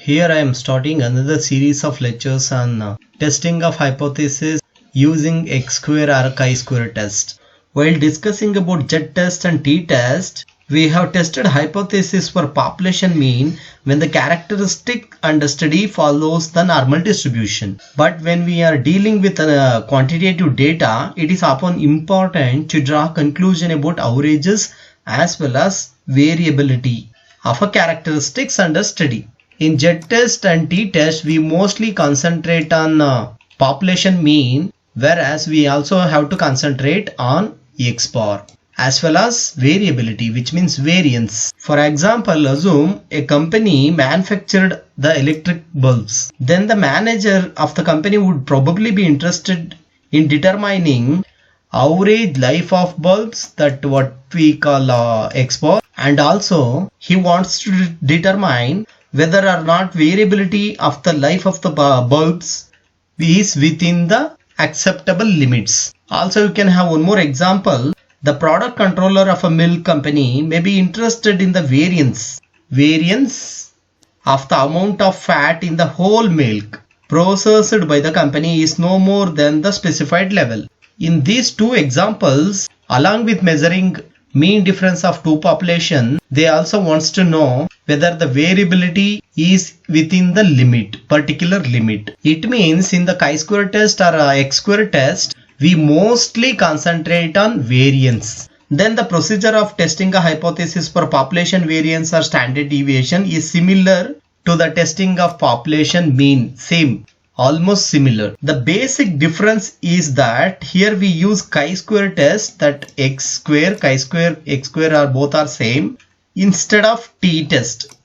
Here I am starting another series of lectures on testing of hypothesis using X-square or chi-square test. While discussing about z-test and t-test, we have tested hypothesis for population mean when the characteristic under study follows the normal distribution. But when we are dealing with quantitative data, it is often important to draw conclusion about averages as well as variability of a characteristics under study. In z-test and t-test, we mostly concentrate on population mean, whereas we also have to concentrate on x-bar as well as variability, which means variance. For example, assume a company manufactured the electric bulbs. Then the manager of the company would probably be interested in determining average life of bulbs, that what we call x-bar, and also he wants to determine whether or not variability of the life of the bulbs is within the acceptable limits. Also, you can have one more example. The product controller of a milk company may be interested in the variance of the amount of fat in the whole milk processed by the company is no more than the specified level. In these two examples, along with measuring mean difference of two populations, they also wants to know whether the variability is within the limit, particular limit. It means in the chi-square test or x-square test, we mostly concentrate on variance. Then the procedure of testing a hypothesis for population variance or standard deviation is similar to the testing of population mean. Same, almost similar. The basic difference is that here we use chi-square test, that x-square, chi-square, x-square are both are same, instead of t-test,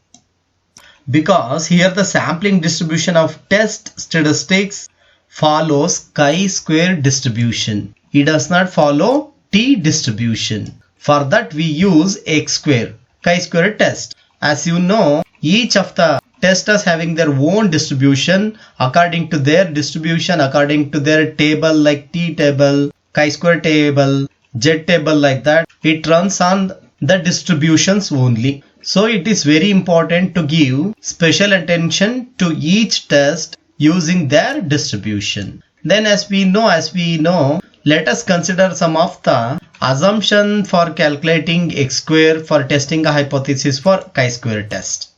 because here the sampling distribution of test statistics follows chi-square distribution. It does not follow t distribution. For that we use x-square, chi-square test. As you know, each of the testers having their own distribution according to their distribution, according to their table, like t table, chi-square table, z table, like that. It runs on the distributions only. So it is very important to give special attention to each test using their distribution. Then as we know, let us consider some of the assumption for calculating x-square for testing a hypothesis for chi-square test.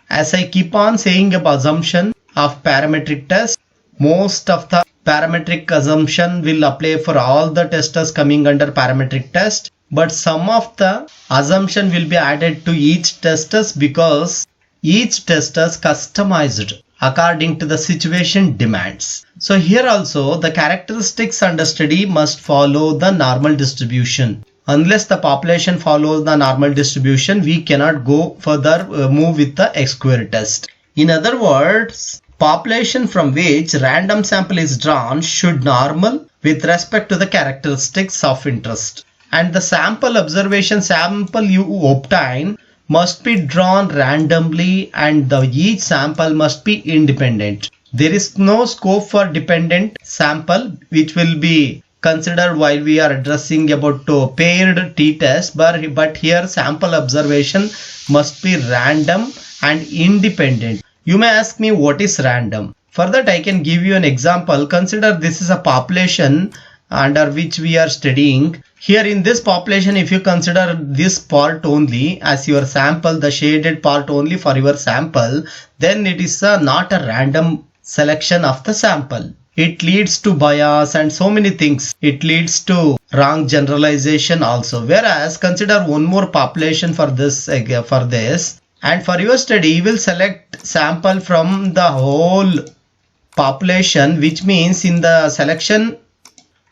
As I keep on saying about assumption of parametric test, most of the parametric assumption will apply for all the testers coming under parametric test, but some of the assumption will be added to each testers because each testers customized according to the situation demands. So here also the characteristics under study must follow the normal distribution. Unless the population follows the normal distribution, we cannot go further, move with the x-square test. In other words, population from which random sample is drawn should normal with respect to the characteristics of interest. And the sample you obtain must be drawn randomly, and each sample must be independent. There is no scope for dependent sample, which will be considered while we are addressing about paired t-test, but here sample observation must be random and independent. You may ask me what is random. For that I can give you an example. Consider this is a population under which we are studying. Here in this population, if you consider this part only as your sample, the shaded part only for your sample, then it is not a random selection of the sample. It leads to bias and so many things. It leads to wrong generalization also. Whereas consider one more population for this, and for your study you will select sample from the whole population, which means in the selection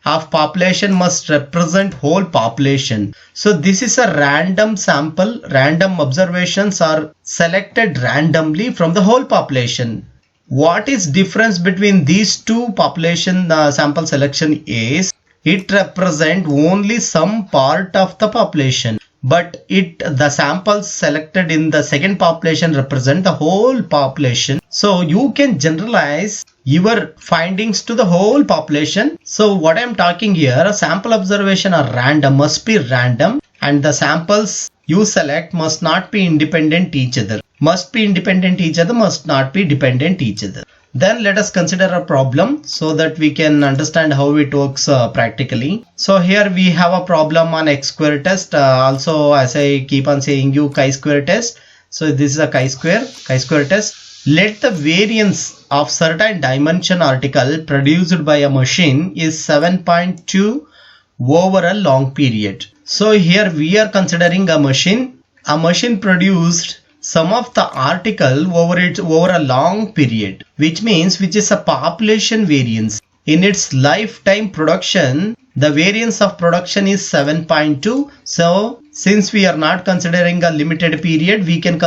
of population must represent whole population. So this is a random sample. Random observations are selected randomly from the whole population. What is difference between these two population sample selection is it represent only some part of the population, but the samples selected in the second population represent the whole population. So you can generalize your findings to the whole population. So what I am talking here, a sample observation are random, must be random, and the samples you select must not be independent each other. Must be independent each other, must not be dependent each other. Then let us consider a problem so that we can understand how it works practically. So here we have a problem on x square test. Also, as I keep on saying you, chi-square test. So this is a chi-square test. Let the variance of certain dimension article produced by a machine is 7.2 over a long period. So here we are considering a machine produced some of the article over a long period, which is a population variance. In its lifetime production, the variance of production is 7.2. So since we are not considering a limited period, we can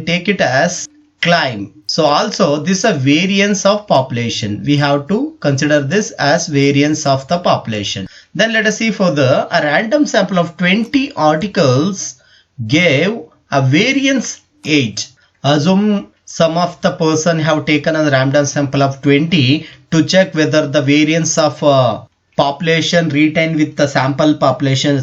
take it as climb. So also this is a variance of population. We have to consider this as variance of the population. Then let us see further. A random sample of 20 articles gave a variance 8. Assume some of the person have taken a random sample of 20 to check whether the variance of population retained with the sample population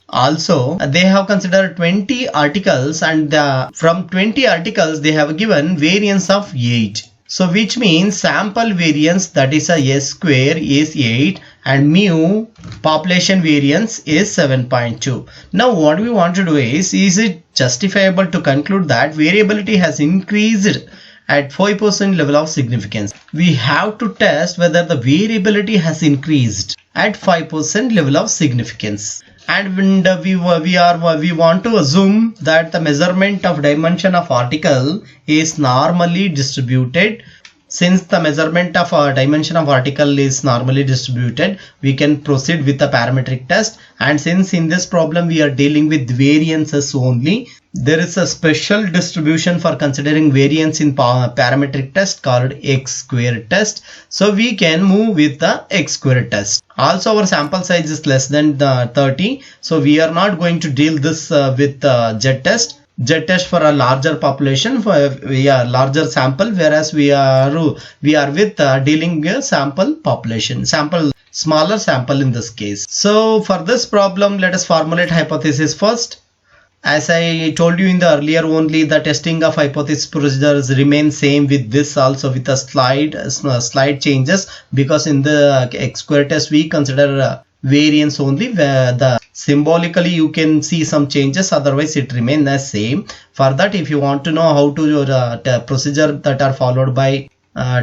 also they have considered 20 articles, and from 20 articles they have given variance of 8. So which means sample variance, that is a S square, is 8 and mu population variance is 7.2. Now what we want to do is it justifiable to conclude that variability has increased at 5% level of significance? We have to test whether the variability has increased at 5% level of significance. And we want to assume that the measurement of dimension of article is normally distributed. Since the measurement of dimension of article is normally distributed, we can proceed with the parametric test. And since in this problem we are dealing with variances only, there is a special distribution for considering variance in parametric test called x square test. So we can move with the x square test. Also our sample size is less than 30. So we are not going to deal this with z test for a larger population, for larger sample, whereas we are with dealing with sample population, smaller sample in this case. So for this problem, let us formulate hypothesis first. As I told you in the earlier only, the testing of hypothesis procedures remain same with this also, with a slight changes, because in the x square test we consider variance only, where the symbolically you can see some changes, otherwise it remains the same. For that, if you want to know how to procedure that are followed by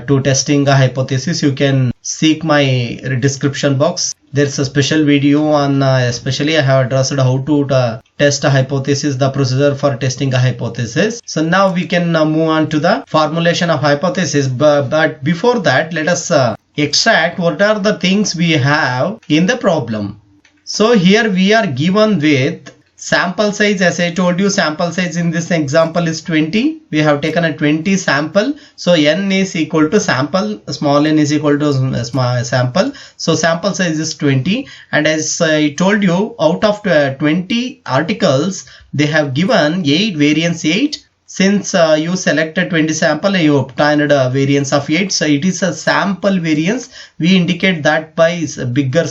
to testing a hypothesis, you can seek my description box. There's a special video on especially I have addressed how to test a hypothesis, the procedure for testing a hypothesis. So now we can move on to the formulation of hypothesis, but before that let us extract what are the things we have in the problem. So here we are given with sample size. As I told you, sample size in this example is 20. We have taken a 20 sample. So n is equal to sample, small n is equal to small sample. So sample size is 20. And as I told you, out of 20 articles, they have given variance 8. Since you selected 20 sample, you obtained a variance of 8. So it is a sample variance. We indicate that by bigger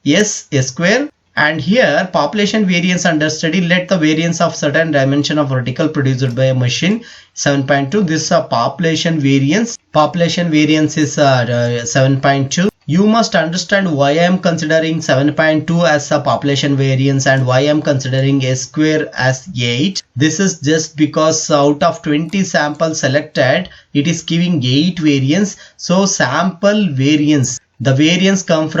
S square. And here population variance under study, let the variance of certain dimension of article produced by a machine 7.2. This is a population variance. Population variance is 7.2. You must understand why I am considering 7.2 as a population variance and why I am considering S square as 8. This is just because out of 20 samples selected, it is giving 8 variance. So sample variance, the variance comes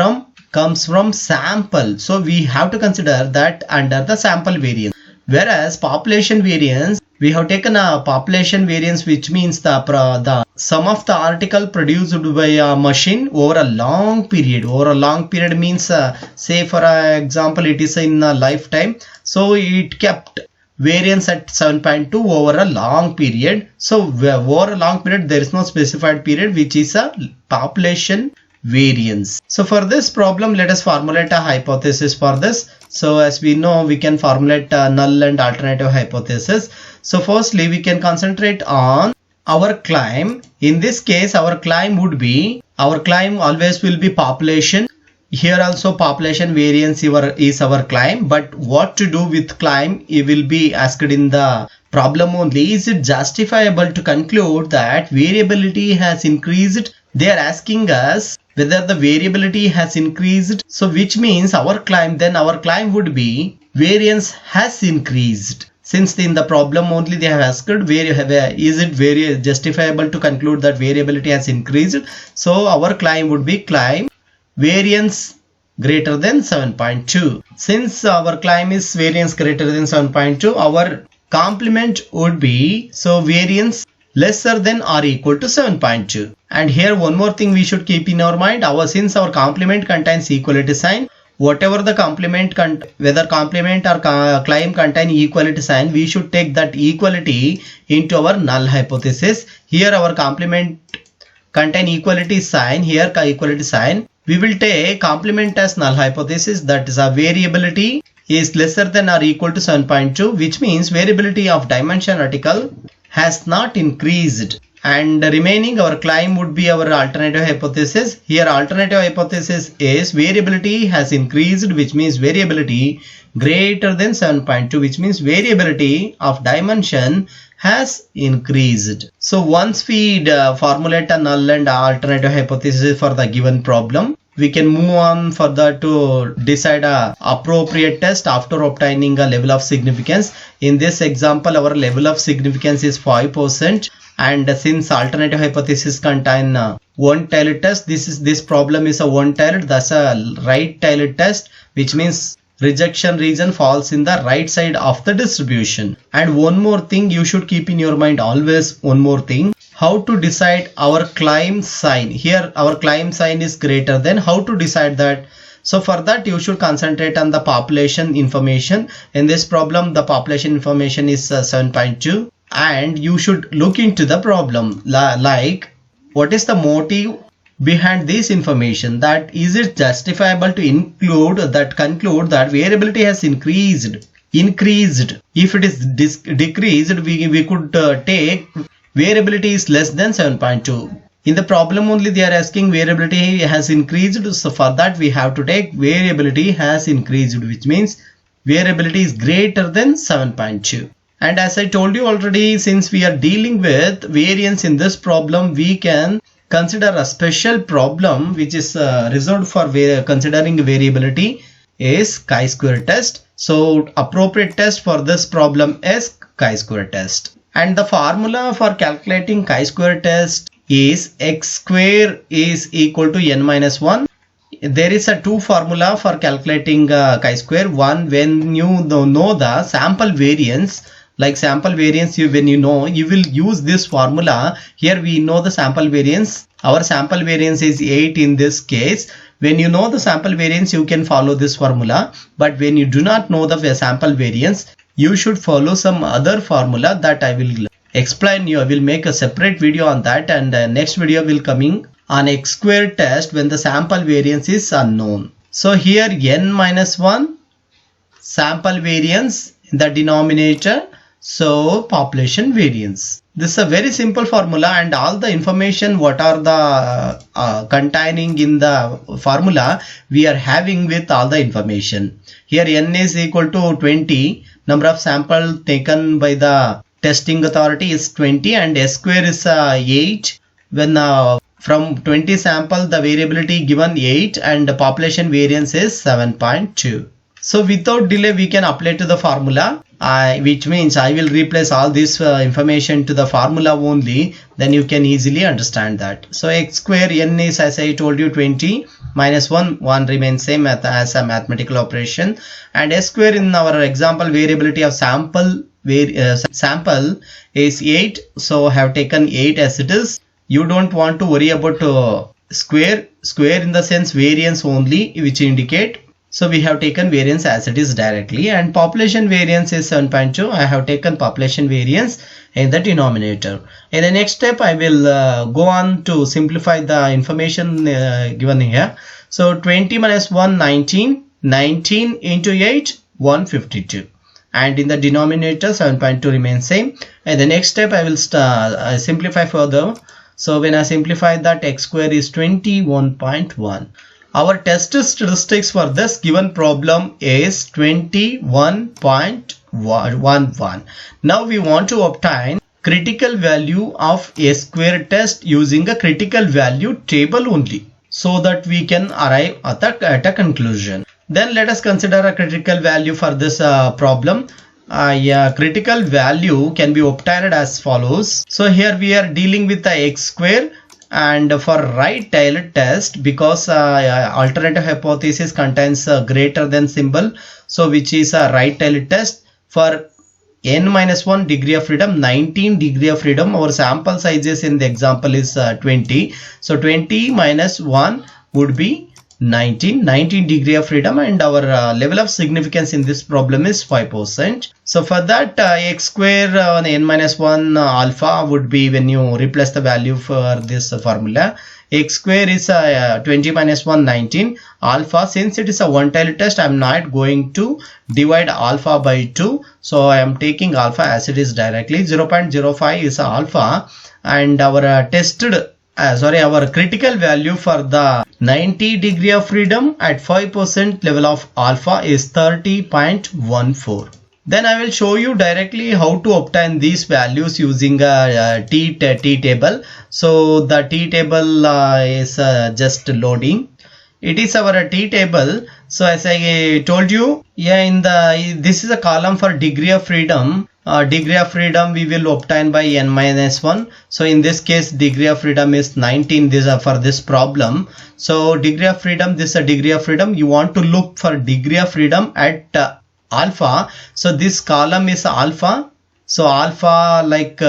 from sample. So we have to consider that under the sample variance. Whereas population variance, we have taken a population variance, which means the sum of the article produced by a machine over a long period. Over a long period means say for example it is in a lifetime. So it kept variance at 7.2 over a long period. So over a long period there is no specified period, which is a population variance. So for this problem, let us formulate a hypothesis for this. So as we know, we can formulate a null and alternative hypothesis. So firstly, we can concentrate on our claim. In this case, our claim always will be population. Here also population variance is our claim, but what to do with claim, it will be asked in the problem only. Is it justifiable to conclude that variability has increased? They are asking us whether the variability has increased. So which means our claim would be variance has increased. Since in the problem only they have asked is it very justifiable to conclude that variability has increased. So our claim would be claim variance greater than 7.2. Since our claim is variance greater than 7.2, our complement would be variance lesser than or equal to 7.2. And here one more thing we should keep in our mind, since our complement contains equality sign, whatever the complement whether complement or claim contain equality sign, we should take that equality into our null hypothesis. Here our complement contain equality sign, here equality sign, we will take complement as null hypothesis, that is a variability is lesser than or equal to 7.2, which means variability of dimension article has not increased, and remaining our claim would be our alternative hypothesis. Here alternative hypothesis is variability has increased, which means variability greater than 7.2, which means variability of dimension has increased. So once we formulate a null and alternative hypothesis for the given problem, we can move on further to decide a appropriate test after obtaining a level of significance. In this example, our level of significance is 5%, and since alternative hypothesis contain one-tailed test, this problem is a one-tailed, thus a right-tailed test, which means rejection region falls in the right side of the distribution. And one more thing you should keep in your mind always, one more thing, how to decide our claim sign. Here our claim sign is greater than, how to decide that? So for that you should concentrate on the population information. In this problem the population information is 7.2, and you should look into the problem like what is the motive behind this information, that is it justifiable to conclude that variability has increased. If it is decreased, we could take variability is less than 7.2. In the problem only they are asking variability has increased, so for that we have to take variability has increased, which means variability is greater than 7.2. And as I told you already, since we are dealing with variance in this problem, we can consider a special problem which is reserved for considering variability is chi-square test. So appropriate test for this problem is chi-square test. And the formula for calculating chi-square test is x square is equal to n minus 1. There is a two formula for calculating chi-square. One, when you know the sample variance, like sample variance, when you will use this formula. Here we know the sample variance. Our sample variance is 8 in this case. When you know the sample variance, you can follow this formula. But when you do not know the sample variance, you should follow some other formula that I will explain you. I will make a separate video on that, and next video will coming on x square test when the sample variance is unknown. So here n minus 1 sample variance in the denominator. So population variance. This is a very simple formula, and all the information what are the containing in the formula we are having with all the information. Here n is equal to 20. Number of sample taken by the testing authority is 20, and s square is 8. When from 20 sample the variability given 8 and the population variance is 7.2. So without delay we can apply to the formula, which means I will replace all this information to the formula only, then you can easily understand that. So x square n is, as I told you, 20 minus 1 remains same as a mathematical operation, and s square in our example variability of sample is 8, so I have taken 8 as it is. You don't want to worry about square in the sense variance only, which indicate. So we have taken variance as it is directly, and population variance is 7.2. I have taken population variance in the denominator. In the next step I will go on to simplify the information given here. So 20 minus 1 19, 19 into 8 152, and in the denominator 7.2 remains same. And the next step I will simplify further. So when I simplify that, x square is 21.1. Our test statistics for this given problem is 21.11. Now we want to obtain critical value of a square test using a critical value table only, so that we can arrive at a conclusion. Then let us consider a critical value for this problem. Critical value can be obtained as follows. So here we are dealing with the x square, and for right tailed test, because alternative hypothesis contains a greater than symbol, so which is a right tailed test, for n-1 degree of freedom, 19 degree of freedom. Our sample sizes in the example is 20. So 20 minus 1 would be 19 degree of freedom, and our level of significance in this problem is 5%. So for that, x square n-1 alpha would be, when you replace the value for this formula, x square is 20 minus 1 19. Alpha, since it is a one-tailed test, I am not going to divide alpha by 2, so I am taking alpha as it is directly. 0.05 is alpha, and our our critical value for the 90 degree of freedom at 5% level of alpha is 30.14. Then I will show you directly how to obtain these values using a t table. So the t table is just loading. It is our t table. So as I told you, this is a column for degree of freedom. Degree of freedom we will obtain by n-1. So in this case, degree of freedom is 19. These are for this problem. So degree of freedom, this is a degree of freedom. You want to look for degree of freedom at alpha. So this column is alpha. So alpha, like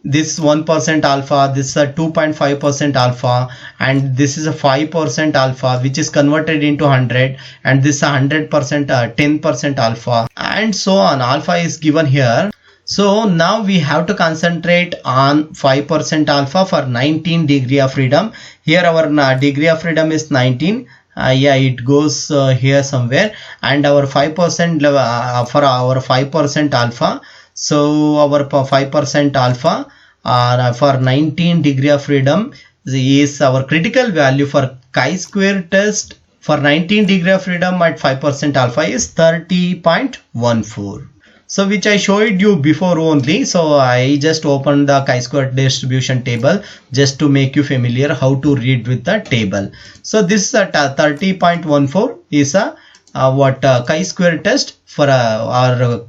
this 1% alpha, this is a 2.5% alpha, and this is a 5% alpha, which is converted into 100, and this is 100%, 10% alpha, and so on. Alpha is given here. So now we have to concentrate on 5% alpha for 19 degree of freedom. Here our degree of freedom is 19. It goes here somewhere, and our 5% for our 5% alpha. So our 5% alpha for 19 degree of freedom is our critical value for chi-square test for 19 degree of freedom at 5% alpha is 30.14. So which I showed you before only. So I just opened the chi-square distribution table just to make you familiar how to read with the table. So this 30.14 is a chi-square test for our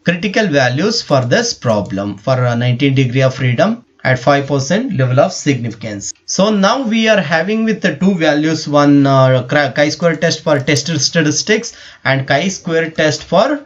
critical values for this problem for 19 degree of freedom at 5% level of significance. So now we are having with the two values, one chi-square test for test statistics and chi-square test for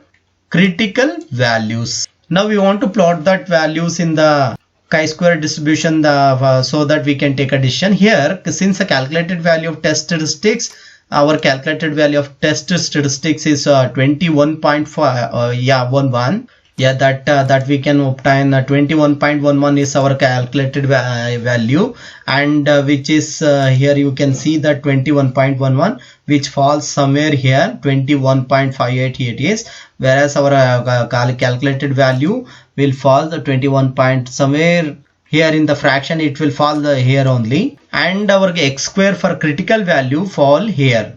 critical values. Now we want to plot that values in the chi-square distribution so that we can take a decision. Here, since the calculated value of test statistics, our calculated value of test statistics is 21.11. That we can obtain 21.11 is our calculated value, and which is here you can see that 21.11, which falls somewhere here 21.58 it is, whereas our calculated value will fall the 21 point somewhere here in the fraction. It will fall here only, and our x square for critical value fall here.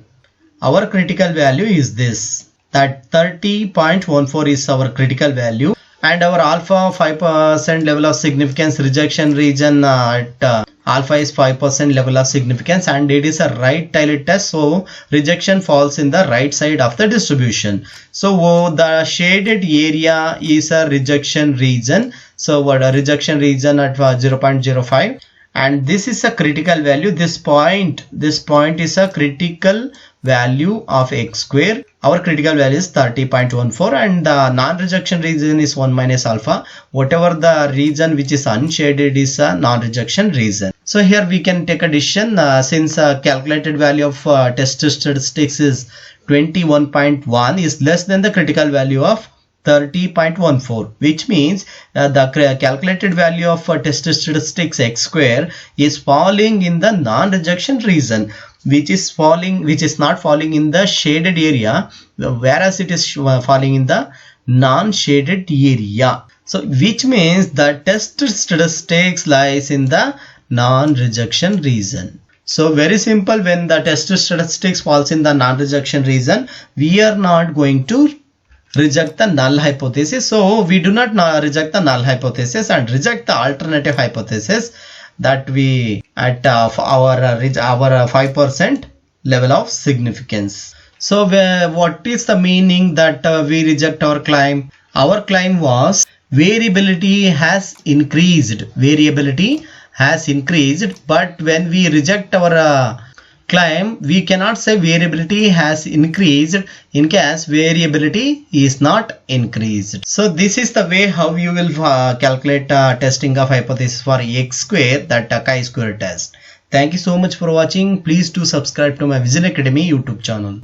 Our critical value is this, that 30.14 is our critical value, and our alpha 5% level of significance, rejection region at alpha is 5% level of significance, and it is a right tailed test, so rejection falls in the right side of the distribution. So the shaded area is a rejection region. So what a rejection region at 0.05, and this is a critical value. This point is a critical value of x square. Our critical value is 30.14, and the non-rejection region is 1 minus alpha. Whatever the region which is unshaded is a non-rejection region. So here we can take a decision since calculated value of test statistics is 21.1 is less than the critical value of 30.14, which means the calculated value of test statistics x square is falling in the non-rejection region, which is not falling in the shaded area, whereas it is falling in the non-shaded area. So which means the test statistics lies in the non-rejection region. So very simple, when the test statistics falls in the non-rejection region, we are not going to reject the null hypothesis. So we do not reject the null hypothesis and reject the alternative hypothesis that we at our 5% level of significance. So what is the meaning that we reject our claim? Our claim was variability has increased. Variability has increased, but when we reject our claim, we cannot say variability has increased in case variability is not increased. So this is the way how you will calculate testing of hypothesis for x square, that chi-square test. Thank you so much for watching. Please do subscribe to my Vision Academy YouTube channel.